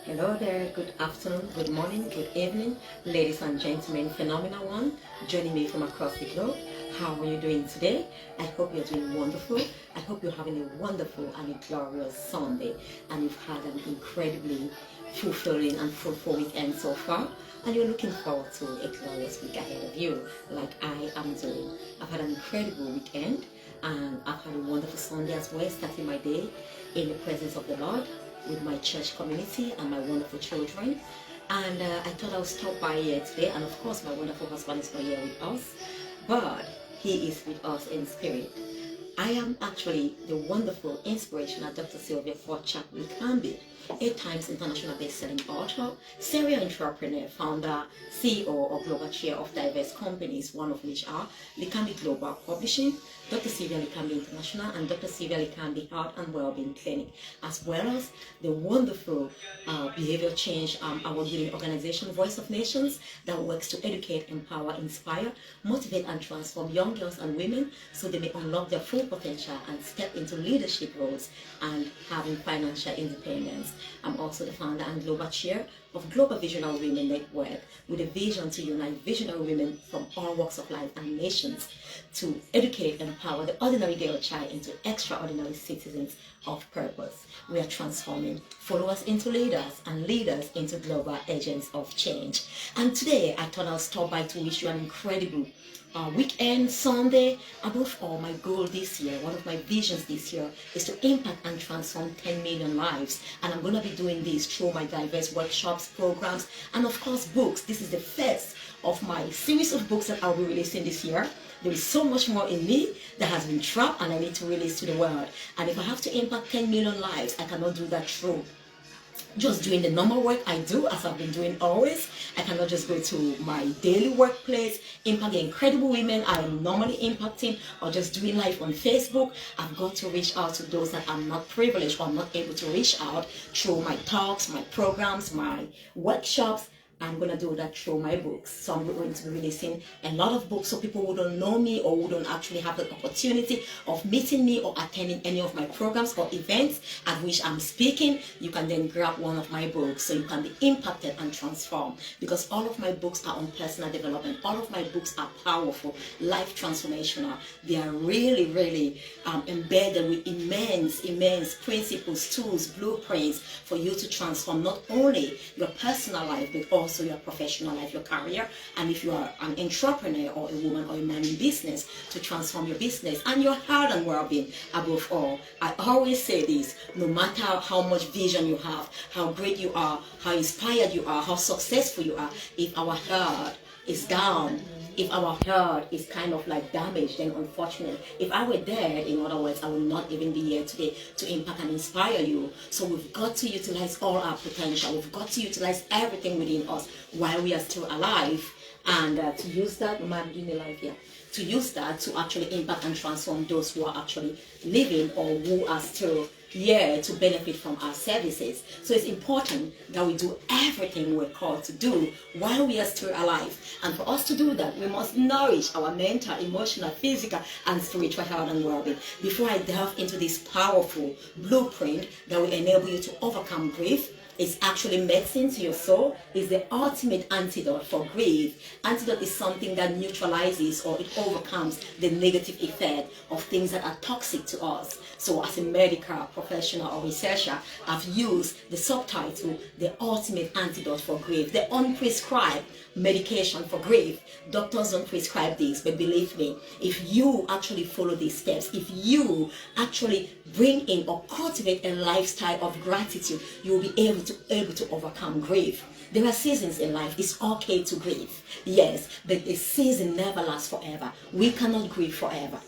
Hello there, good afternoon, good morning, good evening, ladies and gentlemen, Phenomenal One, joining me from across the globe. How are you doing today? I hope you're doing wonderful. I hope you're having a wonderful and a glorious Sunday, and you've had an incredibly fulfilling and fruitful weekend so far, and you're looking forward to a glorious week ahead of you, like I am doing. I've had an incredible weekend, and I've had a wonderful Sunday as well, starting my day in the presence of the Lord, with my church community and my wonderful children. And I thought I would stop by here today, and of course my wonderful husband is not here with us, but he is with us in spirit. I am actually the wonderful, inspirational Dr. Sylvia Forchap-Likambi, 8 times international best-selling author, serial entrepreneur, founder, CEO or global chair of diverse companies, one of which are Likambi Global Publishing, Dr. Sylvia Likambi International, and Dr. Sylvia Likambi Health and Wellbeing Clinic, as well as the wonderful behavior change award-winning organization Voice of Nations that works to educate, empower, inspire, motivate, and transform young girls and women so they may unlock their full potential and step into leadership roles and having financial independence. I'm also the founder and global chair of Global Visionary Women Network, with a vision to unite visionary women from all walks of life and nations to educate and empower the ordinary girl child into extraordinary citizens of purpose. We are transforming followers into leaders and leaders into global agents of change. And today I thought I'll stop by to wish you an incredible weekend, Sunday. Above all, my goal this year, one of my visions this year, is to impact and transform 10 million lives. And I'm going to be doing this through my diverse workshops, programs, and of course books. This is the first of my series of books that I'll be releasing this year. There is so much more in me that has been trapped and I need to release to the world. And if I have to impact 10 million lives, I cannot do that through just doing the normal work I do, as I've been doing always. I cannot just go to my daily workplace, impact the incredible women I am normally impacting, or just doing life on Facebook. I've got to reach out to those that are not privileged or I'm not able to reach out through my talks, my programs, my workshops. I'm going to do that through my books. So I'm going to be releasing a lot of books so people who don't know me or who don't actually have the opportunity of meeting me or attending any of my programs or events at which I'm speaking, you can then grab one of my books so you can be impacted and transformed. Because all of my books are on personal development. All of my books are powerful, life transformational. They are really embedded with immense principles, tools, blueprints for you to transform not only your personal life but also your professional life, your career, and if you are an entrepreneur or a woman or a man in business, to transform your business and your health and well-being above all. I always say this: no matter how much vision you have, how great you are, how inspired you are, how successful you are, if our health is down, if our health is kind of like damaged, then unfortunately, if I were dead, in other words, I would not even be here today to impact and inspire you. So we've got to utilize all our potential. We've got to utilize everything within us while we are still alive, and to use that, to use that to actually impact and transform those who are actually living or who are still here to benefit from our services. So it's important that we do everything we're called to do while we are still alive. And for us to do that, we must nourish our mental, emotional, physical, and spiritual health and well-being. Before I delve into this powerful blueprint that will enable you to overcome grief, it's actually medicine to your soul, is the ultimate antidote for grief. Antidote is something that neutralizes or it overcomes the negative effect of things that are toxic to us. So as a medical professional or researcher, I've used the subtitle, the ultimate antidote for grief, the unprescribed medication for grief. Doctors don't prescribe this, but believe me, if you actually follow these steps, if you actually bring in or cultivate a lifestyle of gratitude, you will be able to overcome grief. There are seasons in life. It's okay to grieve, yes, but the season never lasts forever. We cannot grieve forever.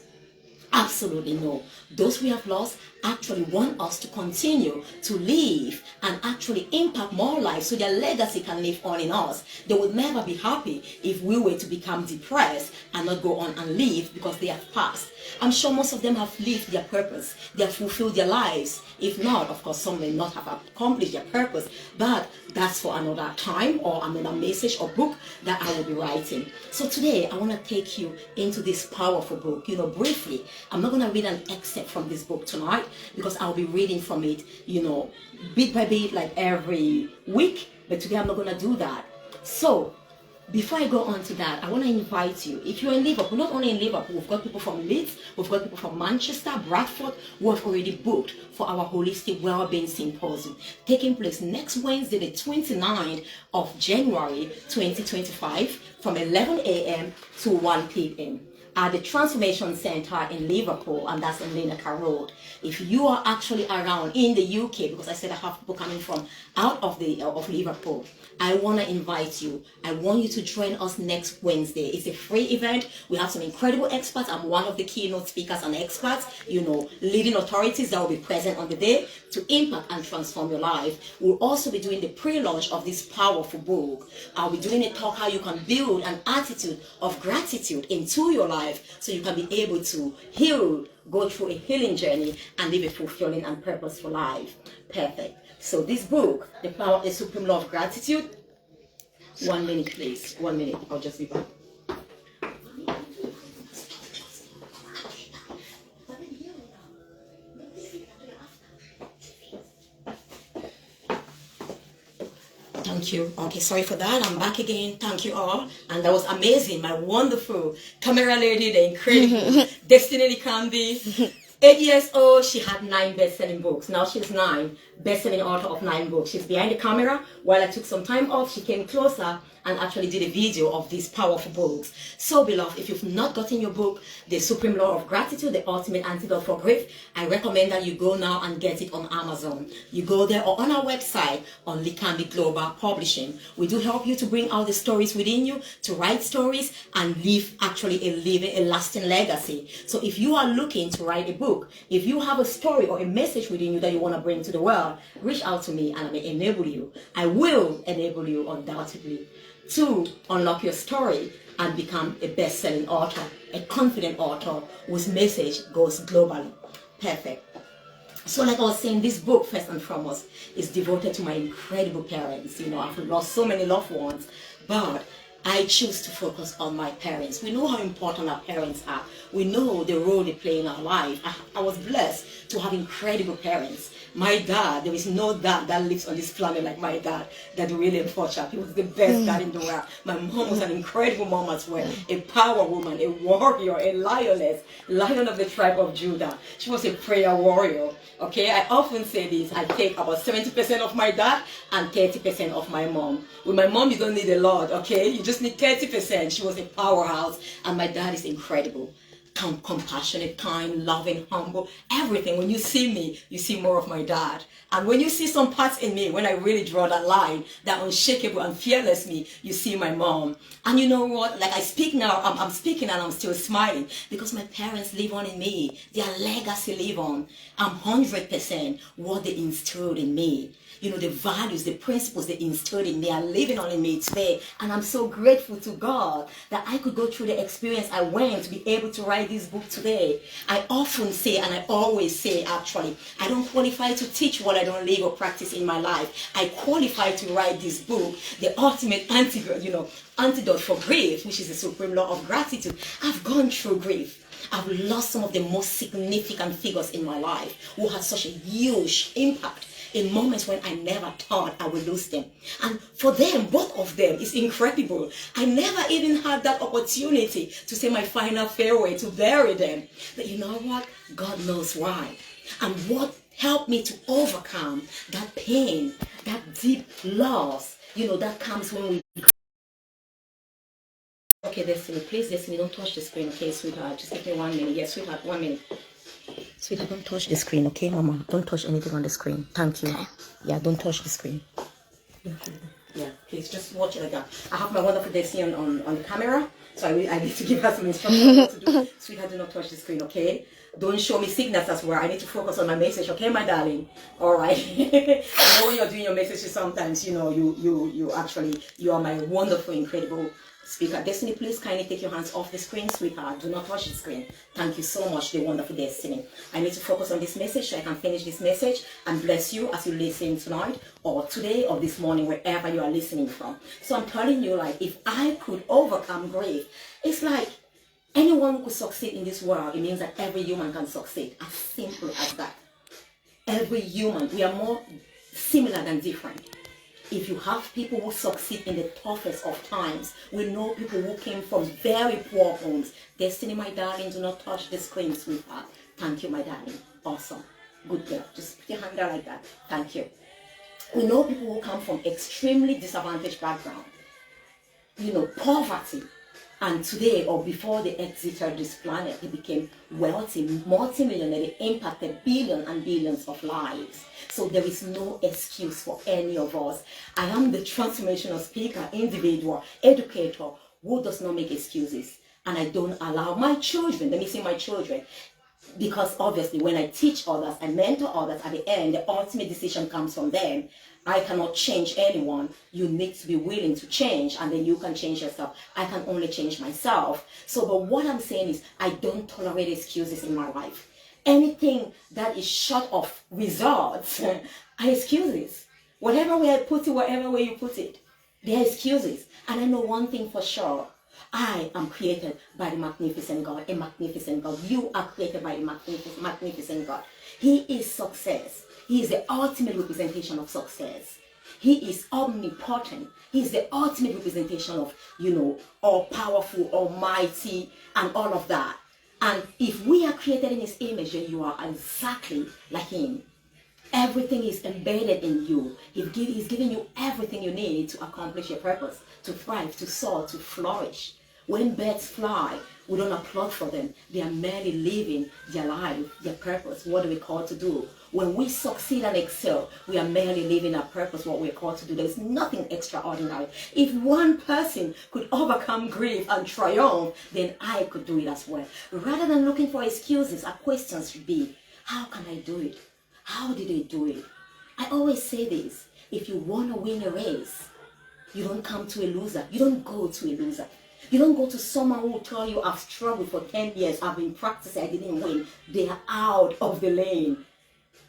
Absolutely no. Those we have lost actually want us to continue to live and actually impact more lives so their legacy can live on in us. They would never be happy if we were to become depressed and not go on and live because they have passed. I'm sure most of them have lived their purpose. They have fulfilled their lives. If not, of course, some may not have accomplished their purpose, but that's for another time or another message or book that I will be writing. So today, I want to take you into this powerful book. Briefly, I'm not going to read an excerpt from this book tonight. because I'll be reading from it, you know, bit by bit, like every week. But today I'm not going to do that. So before I go on to that, I want to invite you, if you're in Liverpool, not only in Liverpool, we've got people from Leeds, we've got people from Manchester, Bradford, who have already booked for our Holistic Wellbeing Symposium, taking place next Wednesday, the 29th of January, 2025, from 11 a.m. to 1 p.m. at the Transformation Center in Liverpool, and that's in Linacre Road. If you are actually around in the UK, because I said I have people coming from out of Liverpool, I want to invite you. I want you to join us next Wednesday. It's a free event. We have some incredible experts. I'm one of the keynote speakers and experts, you know, leading authorities that will be present on the day to impact and transform your life. We'll also be doing the pre-launch of this powerful book. I'll be doing a talk how you can build an attitude of gratitude into your life so you can be able to heal, go through a healing journey, and live a fulfilling and purposeful life. Perfect. So this book, The Power of the Supreme Law of Gratitude, 1 minute please, 1 minute, I'll just be back. Thank you. Okay, sorry for that. I'm back again. Thank you all. And that was amazing. My wonderful camera lady, the incredible Likambi. 8 years old, she had 9 best-selling books. Now she's 9 best-selling author of 9 books. She's behind the camera. While I took some time off, she came closer and actually did a video of these powerful books. So beloved, if you've not gotten your book, The Supreme Law of Gratitude, the ultimate antidote for grief, I recommend that you go now and get it on Amazon. You go there or on our website on Likambi Global Publishing. We do help you to bring out the stories within you, to write stories and leave actually a lasting legacy. So if you are looking to write a book, if you have a story or a message within you that you want to bring to the world, reach out to me and I may enable you. I will enable you undoubtedly to unlock your story and become a best-selling author, a confident author whose message goes globally. Perfect. So like I was saying, this book, first and foremost, is devoted to my incredible parents. You know, I've lost so many loved ones, but I choose to focus on my parents. We know how important our parents are. We know the role they play in our life. I was blessed to have incredible parents. My dad, there is no dad that lives on this planet like my dad, Dad William Forchap. He was the best dad in the world. My mom was an incredible mom as well. A power woman, a warrior, a lioness, lion of the tribe of Judah. She was a prayer warrior. Okay, I often say this, I take about 70% of my dad and 30% of my mom. With my mom, you don't need a lot, okay? You just need 30%. She was a powerhouse, and my dad is incredible. Compassionate, kind, loving, humble, everything. When you see me, you see more of my dad. And when you see some parts in me, when I really draw that line, that unshakable and fearless me, you see my mom. And you know what? Like I speak now, I'm speaking and I'm still smiling because my parents live on in me. Their legacy live on. I'm 100% what they instilled in me. You know, the values, the principles they instilled in me are living on in me today. And I'm so grateful to God that I could go through the experience I went to be able to write this book today. I often say, and I always say actually, I don't qualify to teach what I don't live or practice in my life. I qualify to write this book, the ultimate antidote, you know, antidote for grief, which is the supreme law of gratitude. I've gone through grief. I've lost some of the most significant figures in my life who had such a huge impact in moments when I never thought I would lose them. And for them, both of them, it's incredible. I never even had that opportunity to say my final farewell, to bury them. But you know what? God knows why. And what helped me to overcome that pain, that deep loss, you know, that comes when we... Okay, Destiny, please, Destiny, don't touch the screen, okay, sweetheart? Just give me 1 minute. Yes, sweetheart, 1 minute. Sweetheart, don't touch the screen, okay, Mama? Don't touch anything on the screen. Thank you. Yeah, don't touch the screen. Yeah, please, just watch it like that. I have my wonderful Destiny on the camera, so I need to give her some instructions on what to do. Sweetheart, do not touch the screen, okay? Don't show me signals as well. I need to focus on my message, okay, my darling? All right. I know when you're doing your messages, sometimes, you know, you are my wonderful, incredible speaker. Destiny, please kindly take your hands off the screen, sweetheart. Do not touch the screen. Thank you so much, the wonderful Destiny. I need to focus on this message so I can finish this message and bless you as you listen tonight or today or this morning, wherever you are listening from. So I'm telling you, like, if I could overcome grief, it's like anyone who could succeed in this world. It means that every human can succeed. As simple as that. Every human, we are more similar than different. If you have people who succeed in the toughest of times, we know people who came from very poor homes. Destiny, my darling, do not touch the screen, sweetheart. Thank you, my darling. Awesome. Good girl. Just put your hand there like that. Thank you. We know people who come from extremely disadvantaged background. You know, poverty. And today, or before they exited this planet, they became wealthy, multi-millionaire. They impacted billions and billions of lives. So there is no excuse for any of us. I am the transformational speaker, individual, educator, who does not make excuses. And I don't allow my children, let me say my children, because obviously when I teach others, I mentor others, at the end, the ultimate decision comes from them. I cannot change anyone. You need to be willing to change, and then you can change yourself. I can only change myself. So, but what I'm saying is, I don't tolerate excuses in my life. Anything that is short of results, are excuses. Whatever way I put it, whatever way you put it, they are excuses. And I know one thing for sure. I am created by the magnificent God, a magnificent God. You are created by the magnificent God. He is success. He is the ultimate representation of success. He is omnipotent. He is the ultimate representation of, you know, all powerful, almighty, and all of that. And if we are created in his image, then you are exactly like him. Everything is embedded in you. He's giving you everything you need to accomplish your purpose, to thrive, to soar, to flourish. When birds fly, we don't applaud for them. They are merely living their life, their purpose, what we call to do. When we succeed and excel, we are merely living our purpose, what we're called to do. There is nothing extraordinary. If one person could overcome grief and triumph, then I could do it as well. Rather than looking for excuses, our questions should be, how can I do it? How did they do it? I always say this, if you want to win a race, you don't come to a loser. You don't go to a loser. You don't go to someone who will tell you, I've struggled for 10 years, I've been practicing, I didn't win. They are out of the lane.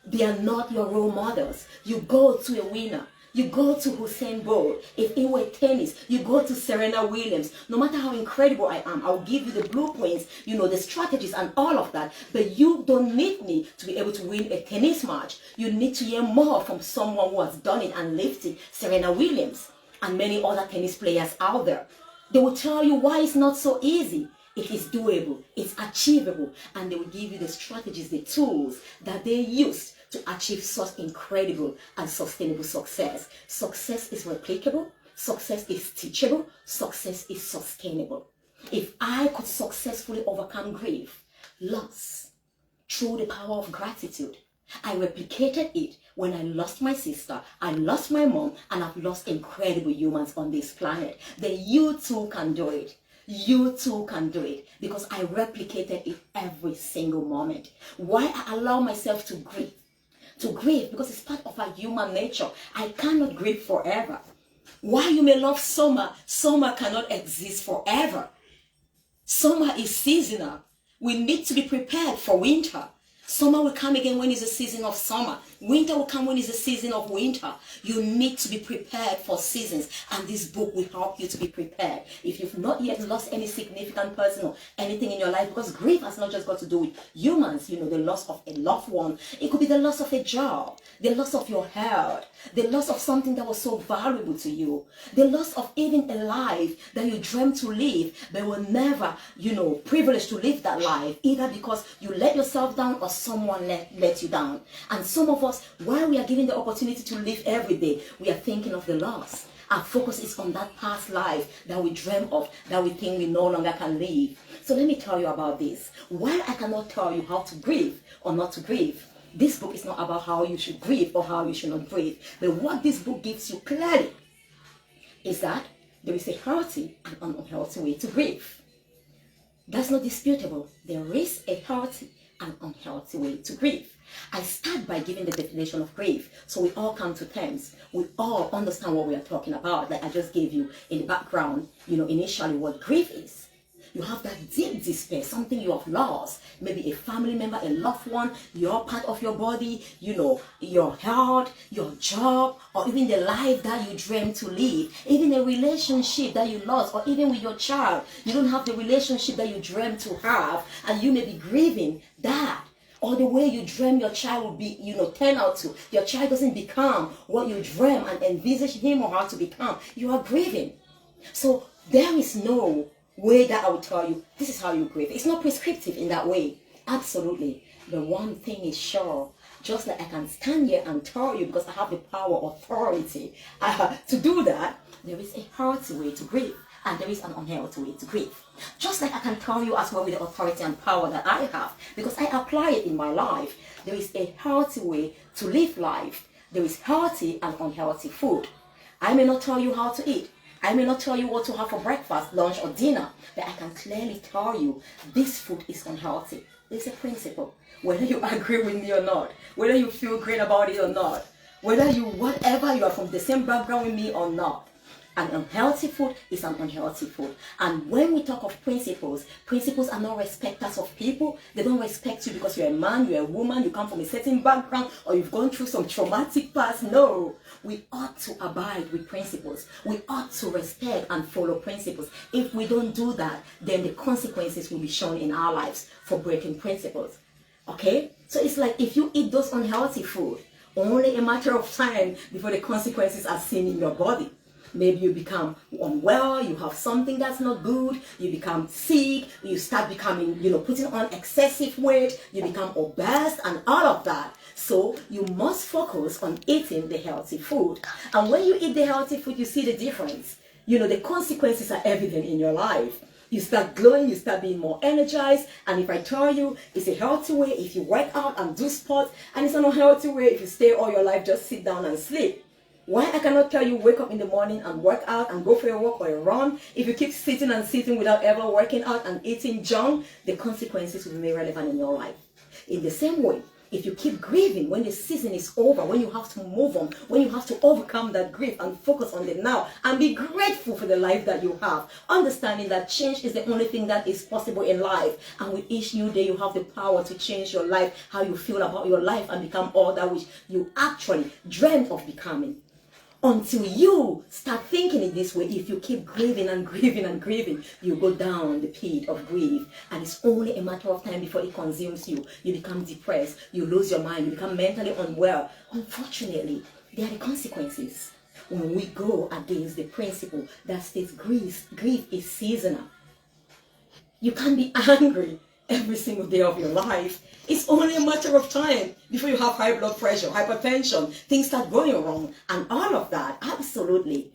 They are not your role models. You go to a winner. You go to Usain Bolt. If it were tennis, you go to Serena Williams. No matter how incredible I am, I'll give you the blueprints, you know, the strategies and all of that. But you don't need me to be able to win a tennis match. You need to hear more from someone who has done it and lived it. Serena Williams and many other tennis players out there. They will tell you why it's not so easy. It is doable, it's achievable, and they will give you the strategies, the tools that they use to achieve such incredible and sustainable success. Success is replicable, success is teachable, success is sustainable. If I could successfully overcome grief, loss, through the power of gratitude, I replicated it when I lost my sister, I lost my mom, and I've lost incredible humans on this planet. Then you too can do it. You too can do it, because I replicated it every single moment. Why I allow myself to grieve? To grieve because it's part of our human nature. I cannot grieve forever. Why you may love summer, summer cannot exist forever. Summer is seasonal. We need to be prepared for winter. Summer will come again when it's a season of summer. Winter will come when it's a season of winter. You need to be prepared for seasons, and this book will help you to be prepared. If you've not yet lost any significant person or anything in your life, because grief has not just got to do with humans, you know, the loss of a loved one. It could be the loss of a job, the loss of your health, the loss of something that was so valuable to you, the loss of even a life that you dreamt to live, but were never, you know, privileged to live that life, either because you let yourself down or someone let you down. And some of us, while we are given the opportunity to live every day, we are thinking of the loss. Our focus is on that past life that we dream of, that we think we no longer can live. So let me tell you about this. While I cannot tell you how to grieve or not to grieve, this book is not about how you should grieve or how you should not grieve. But what this book gives you clearly is that there is a healthy and an unhealthy way to grieve. That's not disputable. There is a healthy and unhealthy way to grieve. I start by giving the definition of grief, so we all come to terms. We all understand what we are talking about. Like I just gave you in the background, you know, initially what grief is. You have that deep despair, something you have lost, maybe a family member, a loved one, your part of your body, you know, your health, your job, or even the life that you dreamed to live, even a relationship that you lost, or even with your child. You don't have the relationship that you dreamed to have, and you may be grieving that. or the way you dream your child will be, turn out to. Your child doesn't become what you dream and envisage him or her to become. You are grieving. So there is no way that I will tell you, this is how you grieve. It's not prescriptive in that way. Absolutely. The one thing is sure, just like I can stand here and tell you because I have the power, authority to do that, there is a healthy way to grieve and there is an unhealthy way to grieve. Just like I can tell you as well with the authority and power that I have because I apply it in my life, there is a healthy way to live life. There is healthy and unhealthy food. I may not tell you how to eat. I may not tell you what to have for breakfast, lunch, or dinner, but I can clearly tell you this food is unhealthy. It's a principle. Whether you agree with me or not, whether you feel great about it or not, whether whatever you are from the same background with me or not, an unhealthy food is an unhealthy food. And when we talk of principles, principles are not respecters of people. They don't respect you because you're a man, you're a woman, you come from a certain background, or you've gone through some traumatic past. No, we ought to abide with principles. We ought to respect and follow principles. If we don't do that, then the consequences will be shown in our lives for breaking principles. Okay? So it's like if you eat those unhealthy food, only a matter of time before the consequences are seen in your body. Maybe you become unwell, you have something that's not good, you become sick, you start becoming, putting on excessive weight, you become obese and all of that. So you must focus on eating the healthy food. And when you eat the healthy food, you see the difference. The consequences are evident in your life. You start glowing, you start being more energized. And if I tell you it's a healthy way if you work out and do sports, and it's an unhealthy way if you stay all your life, just sit down and sleep. Why I cannot tell you wake up in the morning and work out and go for a walk or a run? If you keep sitting and sitting without ever working out and eating junk, the consequences will be relevant in your life. In the same way, if you keep grieving when the season is over, when you have to move on, when you have to overcome that grief and focus on the now and be grateful for the life that you have, understanding that change is the only thing that is possible in life, and with each new day you have the power to change your life, how you feel about your life, and become all that which you actually dreamt of becoming. Until you start thinking it this way, if you keep grieving and grieving and grieving, you go down the pit of grief. And it's only a matter of time before it consumes you. You become depressed, you lose your mind, you become mentally unwell. Unfortunately, there are the consequences when we go against the principle that states grief is seasonal. You can't be angry every single day of your life. It's only a matter of time before you have high blood pressure, hypertension, things start going wrong, and all of that. Absolutely.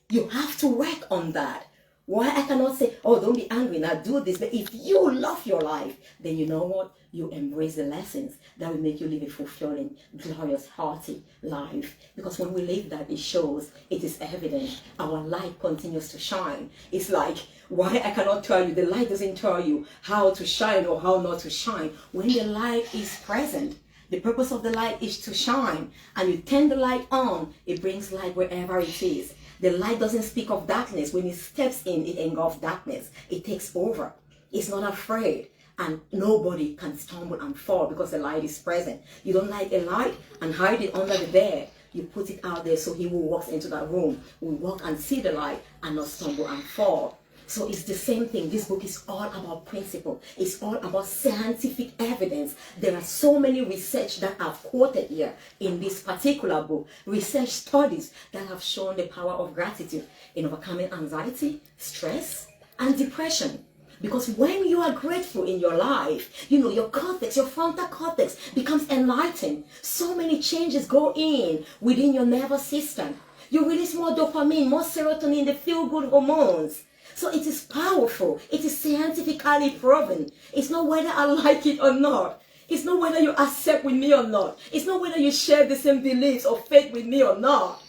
You have to work on that. Why I cannot say, oh, don't be angry, now do this. But if you love your life, then you know what? You embrace the lessons that will make you live a fulfilling, glorious, hearty life. Because when we live that, it shows, it is evident. Our light continues to shine. It's like, why I cannot tell you, the light doesn't tell you how to shine or how not to shine. When the light is present, the purpose of the light is to shine. And you turn the light on, it brings light wherever it is. The light doesn't speak of darkness. When it steps in, it engulfs darkness. It takes over. It's not afraid. And nobody can stumble and fall because the light is present. You don't light a light and hide it under the bed. You put it out there so he who walks into that room will walk and see the light and not stumble and fall. So it's the same thing. This book is all about principle. It's all about scientific evidence. There are so many research that I've quoted here in this particular book. Research studies that have shown the power of gratitude in overcoming anxiety, stress, and depression. Because when you are grateful in your life, your cortex, your frontal cortex becomes enlightened. So many changes go in within your nervous system. You release more dopamine, more serotonin, the feel-good hormones. So it is powerful. It is scientifically proven. It's not whether I like it or not. It's not whether you accept with me or not. It's not whether you share the same beliefs or faith with me or not.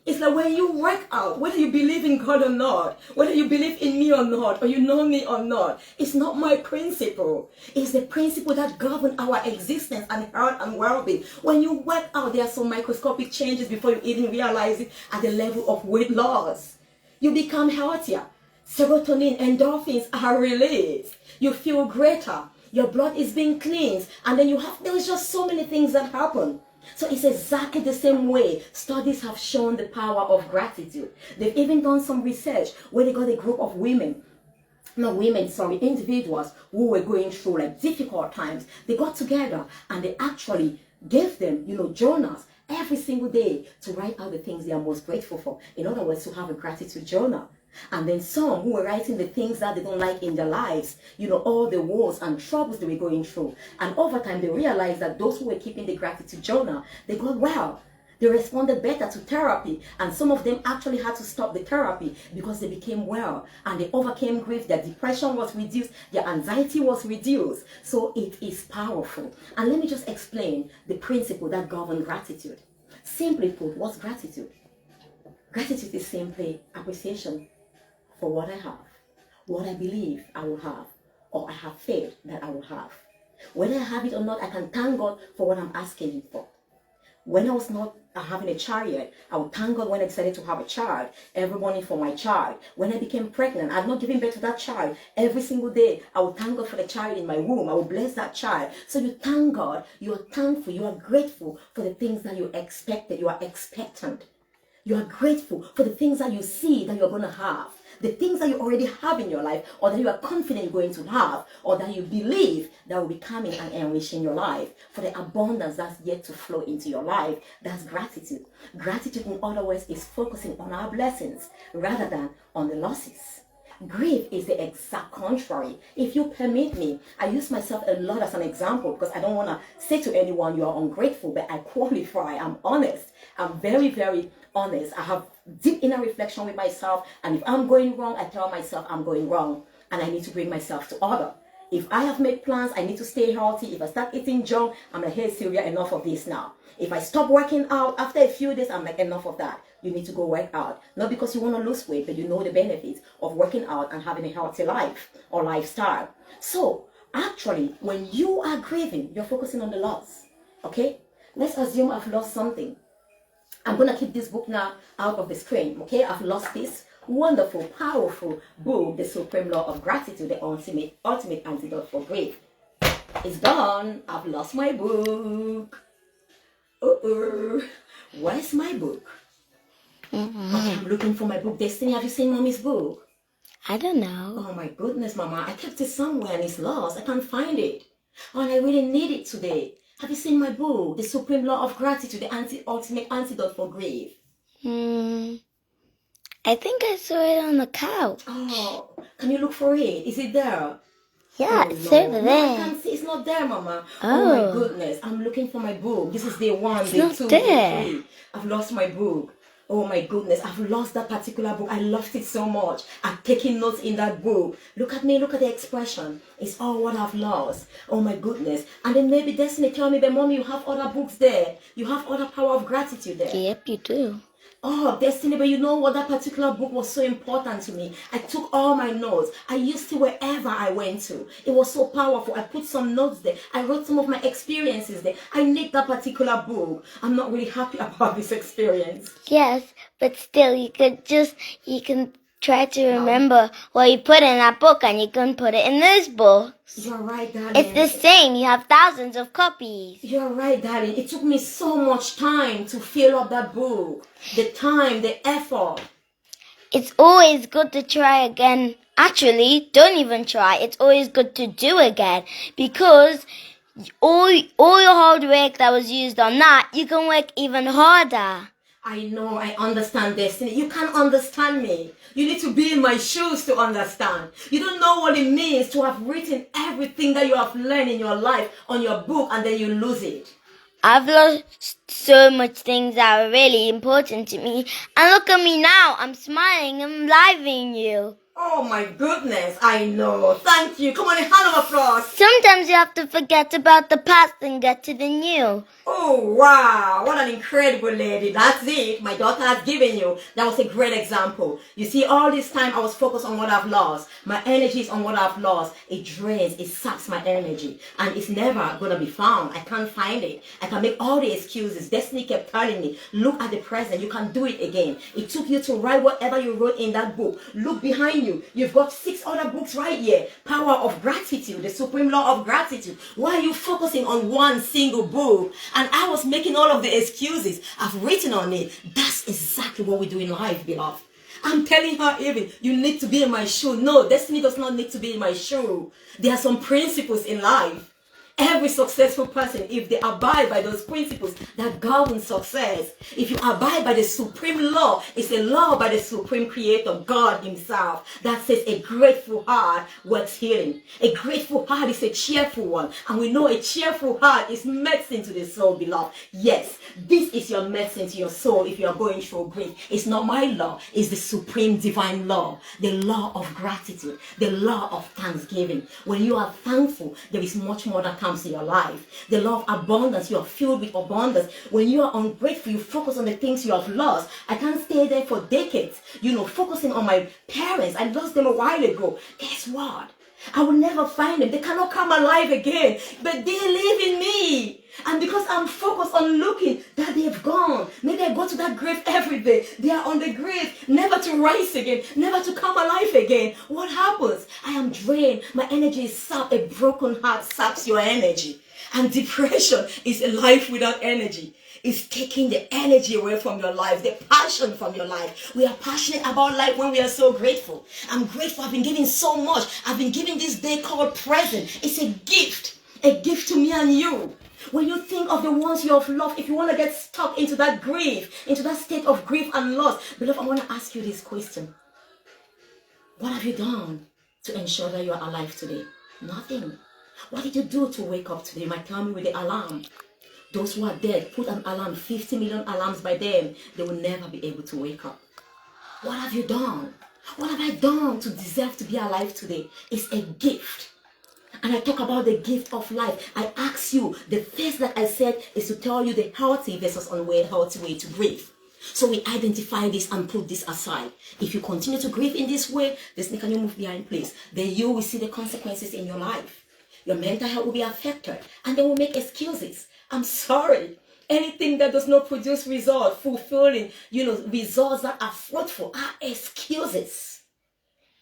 It's like when you work out, whether you believe in God or not, whether you believe in me or not, or you know me or not, it's not my principle. It's the principle that governs our existence and health and well-being. When you work out, there are some microscopic changes before you even realize it at the level of weight loss. You become healthier. Serotonin, endorphins are released. You feel greater. Your blood is being cleansed. And then there's just so many things that happen. So it's exactly the same way. Studies have shown the power of gratitude. They've even done some research where they got a group of women not women, sorry, individuals who were going through like difficult times. They got together and they actually gave them, journals every single day to write out the things they are most grateful for. In other words, to have a gratitude journal. And then some who were writing the things that they don't like in their lives, all the wars and troubles they were going through. And over time, they realized that those who were keeping the gratitude journal, they got well. They responded better to therapy, and some of them actually had to stop the therapy because they became well and they overcame grief. Their depression was reduced, their anxiety was reduced. So it is powerful. And let me just explain the principle that governs gratitude. Simply put, what's gratitude? Gratitude is simply appreciation for what I have, what I believe I will have, or I have faith that I will have. Whether I have it or not, I can thank God for what I'm asking Him for. When I was not having a child yet, I would thank God when I decided to have a child, every morning for my child. When I became pregnant, I had not given birth to that child. Every single day, I would thank God for the child in my womb. I would bless that child. So you thank God, you are thankful, you are grateful for the things that you expected, you are expectant. You are grateful for the things that you see that you're going to have. The things that you already have in your life, or that you are confident you're going to have, or that you believe that will be coming and enriching your life, for the abundance that's yet to flow into your life. That's gratitude. Gratitude, in other words, is focusing on our blessings rather than on the losses. Grief is the exact contrary. If you permit me, I use myself a lot as an example because I don't want to say to anyone you are ungrateful, but I qualify. I'm honest. I'm very, very honest. I have deep inner reflection with myself, and if I'm going wrong, I tell myself I'm going wrong and I need to bring myself to order. If I have made plans, I need to stay healthy. If I start eating junk, I'm like, hey Sylvia, enough of this now. If I stop working out after a few days, I'm like, enough of that. You need to go work out. Not because you want to lose weight, but you know the benefits of working out and having a healthy life or lifestyle. So actually, when you are grieving, you're focusing on the loss. Okay? Let's assume I've lost something. I'm going to keep this book now out of the screen. Okay? I've lost this wonderful, powerful book, The Supreme Law of Gratitude, the ultimate antidote for grief. It's gone. I've lost my book. Where's my book? Okay, I'm looking for my book. Destiny, have you seen Mommy's book? I don't know. Oh my goodness, Mama. I kept it somewhere and it's lost. I can't find it. Oh, and I really need it today. Have you seen my book, The Supreme Law of Gratitude, the ultimate antidote for grief? I think I saw it on the couch. Oh, can you look for it? Is it there? Yeah, oh, it's over no, there. I can't see. It's not there, Mama. Oh my goodness. I'm looking for my book. This is day 1, day 2, day 3. I've lost my book. Oh my goodness, I've lost that particular book. I loved it so much. I've taken notes in that book. Look at me, look at the expression. It's all what I've lost. Oh my goodness. And then maybe Destiny tell me, but Mommy, you have other books there. You have other power of gratitude there. Yep, you do. Oh, Destiny, but you know what? That particular book was so important to me. I took all my notes. I used it wherever I went to. It was so powerful. I put some notes there. I wrote some of my experiences there. I need that particular book. I'm not really happy about this experience. Yes, but still, you can try to remember what you put in that book, and you can put it in this book. You're right, darling. It's the same. You have thousands of copies. You're right, darling. It took me so much time to fill up that book. The time, the effort. It's always good to try again. Actually, don't even try. It's always good to do again, because all your hard work that was used on that, you can work even harder. I know, I understand, Destiny. You can't understand me. You need to be in my shoes to understand. You don't know what it means to have written everything that you have learned in your life on your book and then you lose it. I've lost so much things that are really important to me. And look at me now. I'm smiling. I'm living you. Oh my goodness, I know. Thank you. Come on, a hand of applause. Sometimes you have to forget about the past and get to the new. Oh, wow. What an incredible lady. That's it. My daughter has given you. That was a great example. You see, all this time I was focused on what I've lost. My energy is on what I've lost. It drains, it sucks my energy. And it's never going to be found. I can't find it. I can make all the excuses. Destiny kept telling me, look at the present. You can do it again. It took you to write whatever you wrote in that book. Look behind you. You've got 6 other books right here. Power of Gratitude, the Supreme Law of Gratitude. Why are you focusing on one single book? And I was making all of the excuses. I've written on it. That's exactly what we do in life, beloved. I'm telling her even, you need to be in my shoe. No, destiny does not need to be in my shoe. There are some principles in life. Every successful person, if they abide by those principles that govern success, if you abide by the supreme law, it's a law by the supreme creator, God himself, that says a grateful heart works healing. A grateful heart is a cheerful one. And we know a cheerful heart is medicine to the soul, beloved. Yes, this is your medicine to your soul if you are going through grief. It's not my law, it's the supreme divine law, the law of gratitude, the law of thanksgiving. When you are thankful, there is much more that comes in your life. The law of abundance, you are filled with abundance. When you are ungrateful, you focus on the things you have lost. I can't stay there for decades, focusing on my parents. I lost them a while ago. Guess what? I will never find them. They cannot come alive again, but they live in me. And because I'm focused on looking that they've gone, maybe I go to that grave every day. They are on the grave, never to rise again, never to come alive again. What happens? I am drained. My energy is sapped. A broken heart saps your energy. And depression is a life without energy. It's taking the energy away from your life, the passion from your life. We are passionate about life when we are so grateful. I'm grateful. I've been given so much. I've been given this day called present. It's a gift to me and you. When you think of the ones you have loved, if you want to get stuck into that grief, into that state of grief and loss, beloved, I want to ask you this question. What have you done to ensure that you are alive today? Nothing. What did you do to wake up today? You might tell me with the alarm. Those who are dead, put an alarm, 50 million alarms by them. They will never be able to wake up. What have you done? What have I done to deserve to be alive today? It's a gift. And I talk about the gift of life. I ask you, the first that I said is to tell you the healthy versus unhealthy way to grieve. So we identify this and put this aside. If you continue to grieve in this way, this can you move behind place, then you will see the consequences in your life. Your mental health will be affected, and they will make excuses. I'm sorry. Anything that does not produce results, fulfilling, results that are fruitful are excuses.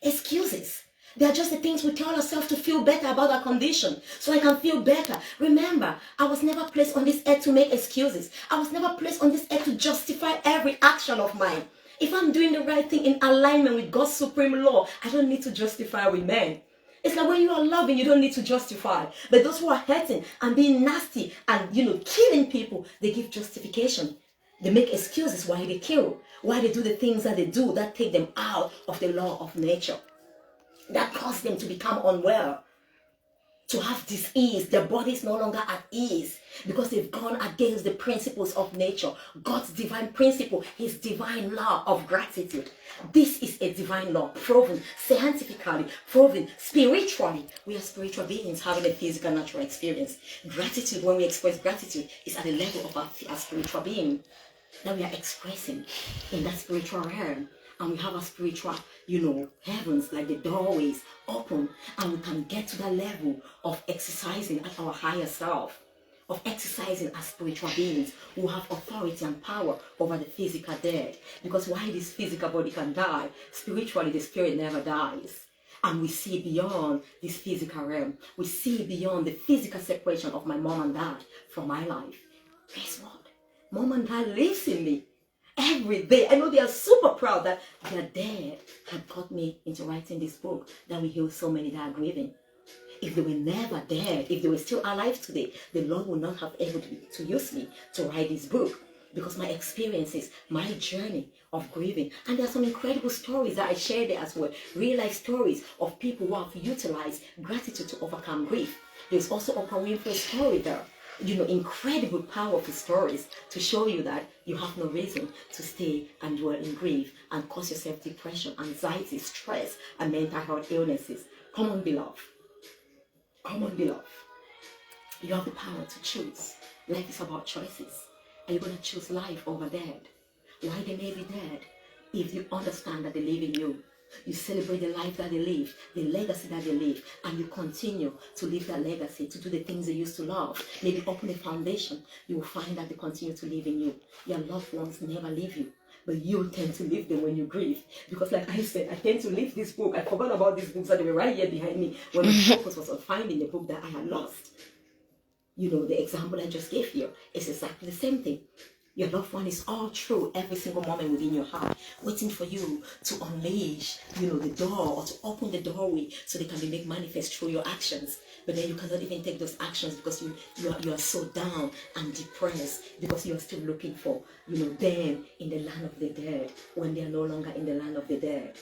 Excuses. They are just the things we tell ourselves to feel better about our condition, so I can feel better. Remember, I was never placed on this earth to make excuses. I was never placed on this earth to justify every action of mine. If I'm doing the right thing in alignment with God's supreme law, I don't need to justify with men. It's like when you are loving, you don't need to justify. But those who are hurting and being nasty and, killing people, they give justification. They make excuses why they kill, why they do the things that they do that take them out of the law of nature, that cause them to become unwell, to have disease. Their body is no longer at ease because they've gone against the principles of nature. God's divine principle, his divine law of gratitude. This is a divine law, proven scientifically, proven spiritually. We are spiritual beings having a physical, natural experience. Gratitude, when we express gratitude, is at the level of our spiritual being that we are expressing in that spiritual realm. And we have our spiritual, heavens, like the doorways open, and we can get to that level of exercising at our higher self, of exercising as spiritual beings who have authority and power over the physical dead. Because while this physical body can die, spiritually the spirit never dies. And we see beyond this physical realm. We see beyond the physical separation of my mom and dad from my life. Guess what? Mom and dad lives in me. Every day. I know they are super proud that their dad had got me into writing this book that will heal so many that are grieving. If they were never dead, if they were still alive today, the Lord would not have able to use me to write this book, because my experiences, my journey of grieving, and there are some incredible stories that I share there as well, real life stories of people who have utilized gratitude to overcome grief. There's also Oprah Winfrey's story there. Incredible, powerful stories to show you that you have no reason to stay and dwell in grief and cause yourself depression, anxiety, stress, and mental health illnesses. Come on, beloved. Come on, beloved. You have the power to choose. Life is about choices. Are you going to choose life over death? Why they may be dead? If you understand that they live in you, you celebrate the life that they live, the legacy that they live, and you continue to live that legacy, to do the things they used to love. Maybe open a foundation, you will find that they continue to live in you. Your loved ones never leave you, but you tend to leave them when you grieve. Because like I said, I tend to leave this book. I forgot about these books that they were right here behind me when my focus was on finding the book that I had lost. The example I just gave you is exactly the same thing. Your loved one is all through every single moment within your heart, waiting for you to unleash, the door, or to open the doorway so they can be made manifest through your actions. But then you cannot even take those actions because you are so down and depressed, because you are still looking for, them in the land of the dead when they are no longer in the land of the dead.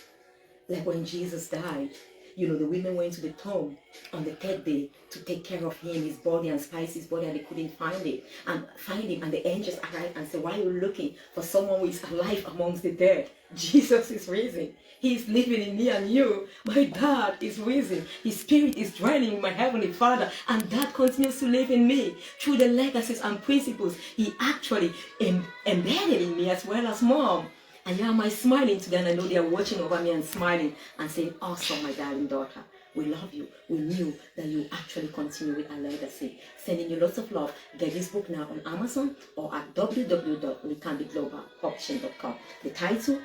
Like when Jesus died, the women went to the tomb on the third day to take care of him, his body, and spice his body, and they couldn't find him. And the angels arrived and said, why are you looking for someone who is alive amongst the dead? Jesus is risen. He is living in me and you. My dad is risen. His spirit is dwelling with my heavenly Father, and that continues to live in me through the legacies and principles he actually embedded in me, as well as Mom. And now am I smiling today, and I know they are watching over me and smiling and saying, awesome, my darling daughter. We love you. We knew that you actually continue with our legacy. Sending you lots of love. Get this book now on Amazon or at www.likambiglobalpublishing.com. The title,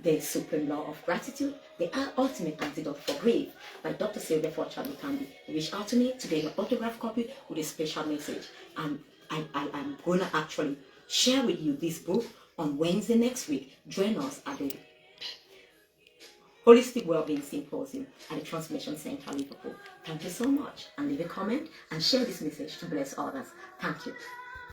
The Supreme Law of Gratitude, The Ultimate Antidote for Grief, by Dr. Sylvia Forchap-Likambi. Reach out to me to get an autograph copy with a special message. And I'm going to actually share with you this book on Wednesday next week. Join us at the Holistic Wellbeing Symposium at the Transformation Center, Liverpool. Thank you so much, and leave a comment and share this message to bless others. Thank you.